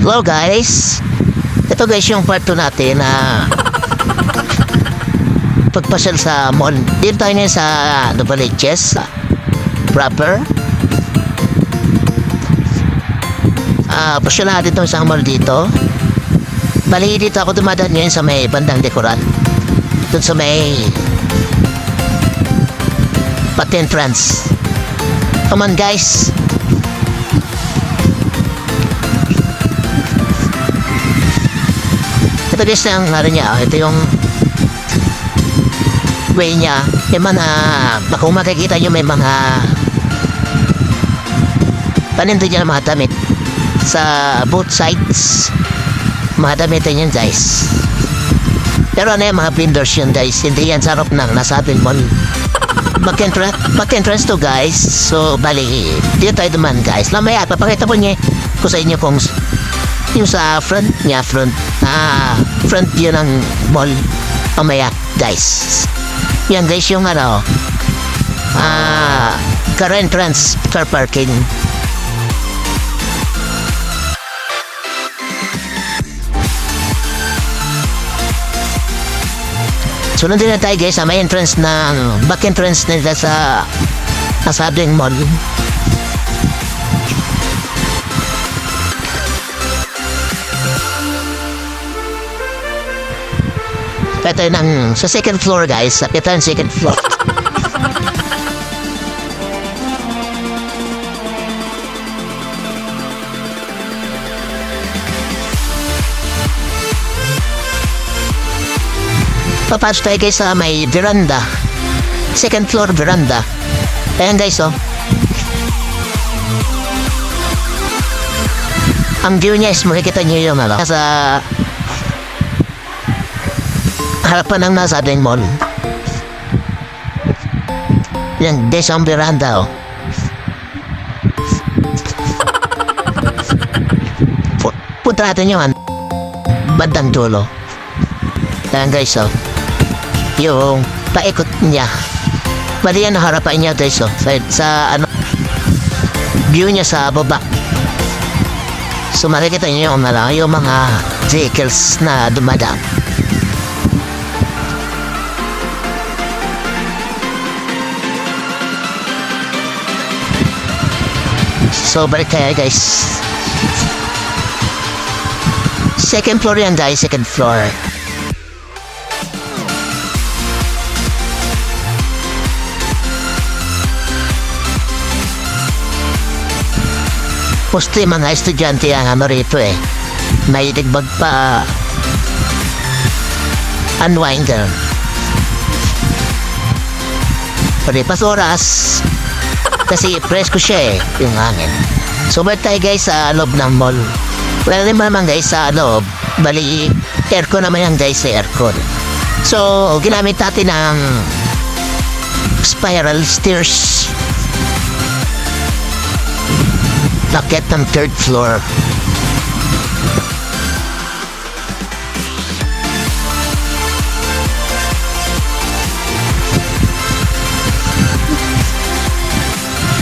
Hello guys. Ito guys yung part 2 natin na pagpasyal sa mall. Dito tayo ngayon sa Novaliches proper. Pasyal natin itong isang mall dito. Bali dito ako dumadaan ngayon sa may bandang Decorat. Doon sa may Patentrans. Come on guys. Ito guys ang niya, ito yung way niya. May mga, kung makikita nyo may mga paninda niya ng mga damit sa both sides. Mga damit yan guys. Pero ano yung mga vendors yun guys, hindi yan sa harap ng nasabing mall. Mag-entrance to guys. So bali, dito tayo duman guys. Lamaya, papakita po niya ko sa inyo kung yung sa front niya, front view ng mall. Mamaya guys. Yan guys yung ano, car entrance, car parking. So nandun na tayo guys sa may entrance na back entrance nila sa nasabing mall. Ito ng sa second floor guys, sa pitan second floor. Papasok tayo guys sa may veranda. Second floor veranda. Ayan guys oh. Ang view niya is makikita nyo yung ano, sa harapan ng nasabing mall. Yan guys ang veranda oh. Punta natin yung bandang dulo. Ayan guys oh. Yung paikot niya. Bali yan harapan niya guys oh. Sa ano, view niya sa baba. So makikita niyo yung mga vehicles na dumadaan. So balik tayo guys. Second floor yan guys, second floor. Mostly mga estudyante ang ano rito eh. May digbag pa unwinder. Paripas oras kasi presko siya eh, yung hangin. So balik tayo guys sa loob ng mall. Wala rin naman guys sa loob. Bali, aircon naman yan guys sa aircon. So, ginamit natin ng spiral stairs. Nakit ng third floor.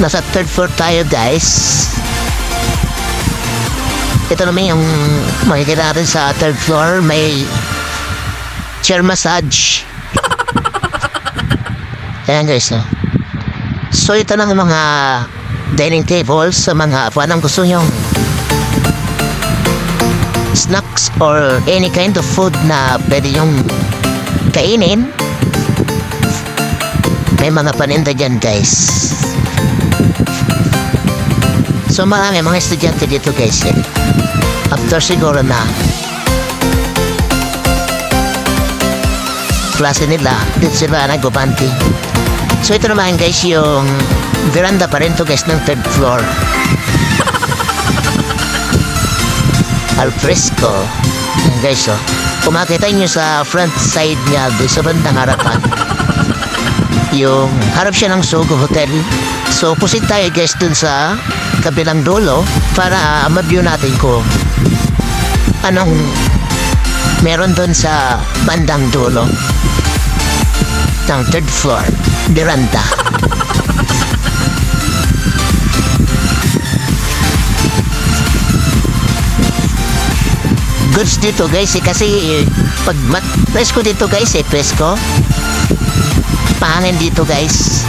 Nasa third floor tayo guys. Ito naman yung makikita natin sa third floor. May chair massage. Ayan guys no? So ito na mga dining tables sa mga anong gusto nyong snacks or any kind of food na pwede yung kainin. May mga paninda dyan guys. So marami mga estudyante dito guys eh. After siguro na klase nila, dito sila nagbabanti. So ito naman guys yung veranda pa rin to guys ng third floor. Al fresco. Yan guys oh. Kung makita nyo sa front side niya, doon sa bandang harapan, yung harap siya ng Sogo Hotel. So pusit tayo guys dun sa kabilang dulo para ma-view natin kung anong meron dun sa bandang dulo ng third floor veranda. goods dito guys kasi pag presko dito guys presko. Pahangin dito guys.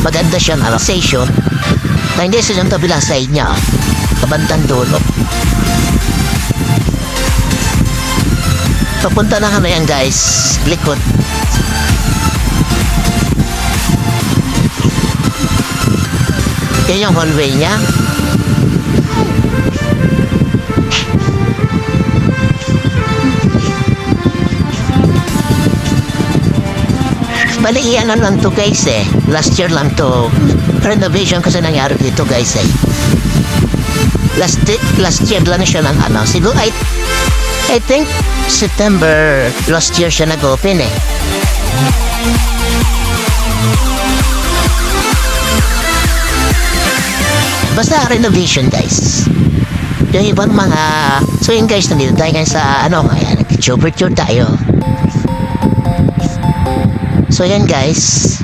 Maganda siya na station. Na hindi sa yung tabilang side niya. Kabantang dulo. Papunta na kami yan guys. Likod. Yan yung hallway niya. Bali, ano lang to guys Last year lang to. Renovation kasi nangyari dito guys Last year lang siya ng ano. Siguro I think September last year siya nag-open Basta renovation guys. Yung ibang mga. So yun guys, nandito tayo guys sa ano. Ayan, nag-tour tayo. So yan guys.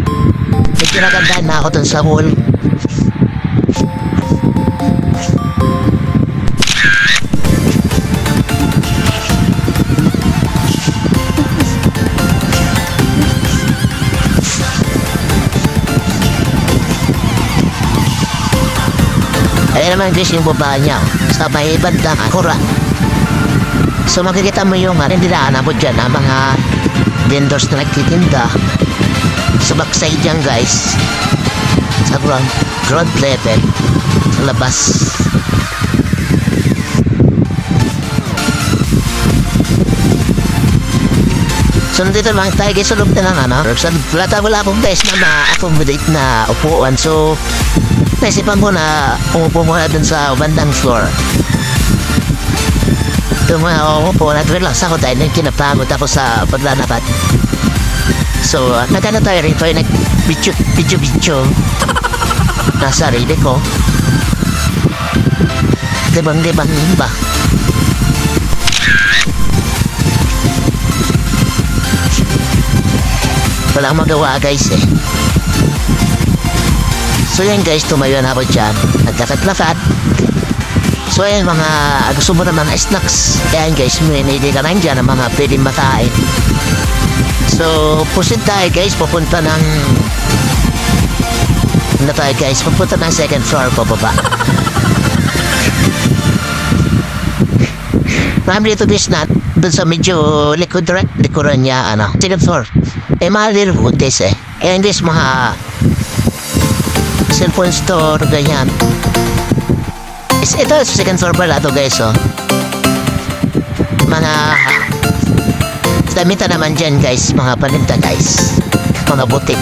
Medyo nagandaan na ako dun sa mall. Ayan naman guys yung baba niya. Sa may bandang Akura. So makikita mo yung hindi na mo dyan mga vendors na nagtitinda. Sa backside yan guys. Sa ground level. Sa labas. So nandito lang tayo guys sa loob na lang ano. So wala akong guys na ma-accommodate na upuan. So naisipan mo na umupo muna dun sa bandang floor. Yung mga umupo, nag-relax ako dahil nang kinapagod ako sa paglalakad. So, nagano tayo rin tayo nag-video na sarili ko. Libang-libang ba? Walang magawa guys So yan guys, tumayo na ako dyan. Naglakat-lakat. So ayan mga gusto mo naman snacks. Ayan guys, may ka lang dyan ng mga pwedeng makain. So, pusin tayo guys, papunta ng tayo guys, papunta ng second floor pababa. Marami dito guys na dun sa medyo likuran niya, ano, second floor. Mga little hotels Ayan guys, mga cellphone store, ganyan. Ito sa second floor pala to guys Mga damit naman dyan guys, mga paninda guys, mga butik.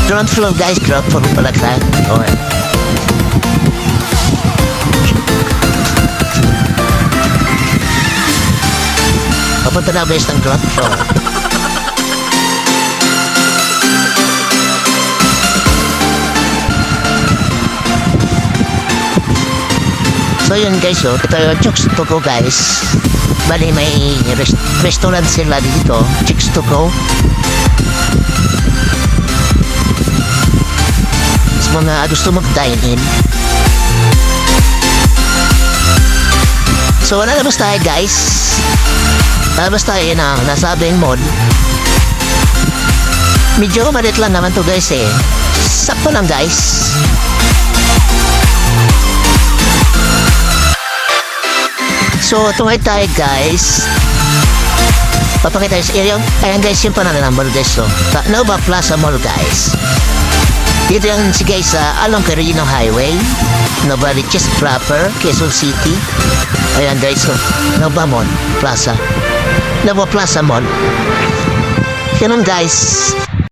Ground floor guys, ground floor pala tayo. Okay. Papunta na guys ng ground floor. So yun guys, ito yung Chicks to Go guys. Bali may restaurant sila dito, Chicks to Go. Sa mga gusto mag-dine in. So lalabas tayo guys. Lalabas tayo ng nasabing mall. Medyo malit lang naman to guys Sakto lang guys. So, tungay tayo guys. Papakita sa area. Ayan guys, yung pangalan ng mall guys. So, Nova Plaza Mall guys. Dito yan si guys along Carino Highway. Nova Riches proper, Quezon City. Ayan guys, so, Nova Mall Plaza. Nova Plaza Mall. Ganun guys.